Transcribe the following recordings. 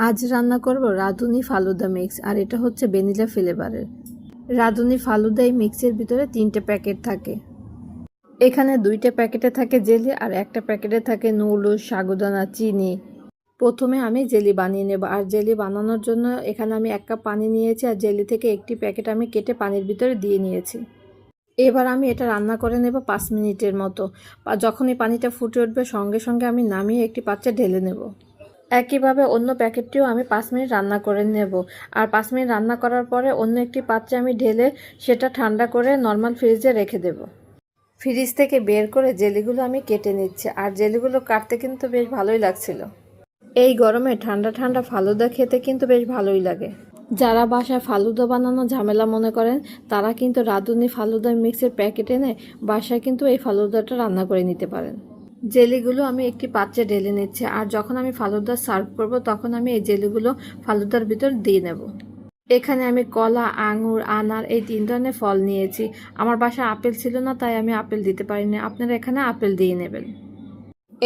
আজ রান্না করব রাঁধুনি ফালুদা মিক্স, আর এটা হচ্ছে ভ্যানিলা ফ্লেভারের। রাঁধুনি ফালুদা এই মিক্সের ভিতরে 3টে প্যাকেট থাকে। এখানে 2টে প্যাকেটে থাকে জেলি আর একটা প্যাকেটে থাকে নুডলস, সাগুদানা, চিনি। প্রথমে আমি জেলি বানিয়ে নেব, আর জেলি বানানোর জন্য এখানে আমি 1 কাপ পানি নিয়েছি, আর জেলি থেকে একটি প্যাকেট আমি কেটে পানির ভিতরে দিয়ে নিয়েছি। এবার আমি এটা রান্না করে নেব 5 মিনিটের মতো। যখনই পানিটা ফুটে উঠবে সঙ্গে সঙ্গে আমি নামিয়ে একটি পাত্রে ঢেলে নেব। একইভাবে অন্য প্যাকেটটিও আমি 5 মিনিট রান্না করে নেব, আর 5 মিনিট রান্না করার পরে অন্য একটি পাত্রে আমি ঢেলে সেটা ঠান্ডা করে নর্মাল ফ্রিজে রেখে দেব। ফ্রিজ থেকে বের করে জেলিগুলো আমি কেটে নিচ্ছি, আর জেলিগুলো কাটতে কিন্তু বেশ ভালোই লাগছিল। এই গরমে ঠান্ডা ঠান্ডা ফালুদা খেতে কিন্তু বেশ ভালোই লাগে। যারা বাসায় ফালুদা বানানো ঝামেলা মনে করেন, তারা কিন্তু রাঁধুনি ফালুদা মিক্সের প্যাকেট এনে বাসায় কিন্তু এই ফালুদাটা রান্না করে নিতে পারেন। জেলিগুলো আমি একটি পাত্রে ঢেলে নিচ্ছি, আর যখন আমি ফালুদা সার্ভ করব তখন আমি এই জেলিগুলো ফালুদার ভিতর দিয়ে নেব। এখানে আমি কলা, আঙুর, আনার এই 3 ধরনের ফল নিয়েছি। আমার বাসায় আপেল ছিল না, তাই আমি আপেল দিতে পারিনি। আপনারা এখানে আপেল দিয়ে নেবেন।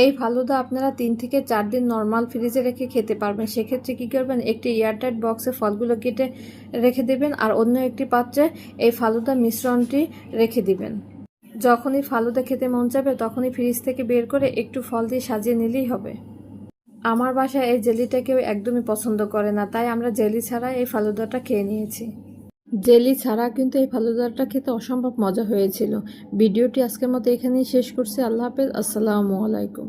এই ফালুদা আপনারা 3 থেকে 4 দিন নর্মাল ফ্রিজে রেখে খেতে পারবেন। সেক্ষেত্রে কী করবেন, একটি এয়ারটাইট বক্সে ফলগুলো কেটে রেখে দেবেন, আর অন্য একটি পাত্রে এই ফালুদা মিশ্রণটি রেখে দিবেন। যখনই ফালুদা খেতে মন চাবে তখনই ফ্রিজ থেকে বের করে একটু ফল দিয়ে সাজিয়ে নিলেই হবে। আমার বাসায় এই জেলিটা কেউ একদমই পছন্দ করে না, তাই আমরা জেলি ছাড়া এই ফালুদাটা খেয়ে নিয়েছি। জেলি ছাড়া কিন্তু এই ফালুদাটা খেতে অসম্ভব মজা হয়েছিল। ভিডিওটি আজকের মতো এখানেই শেষ করছি। আল্লাহ হাফেজ। আসসালামু আলাইকুম।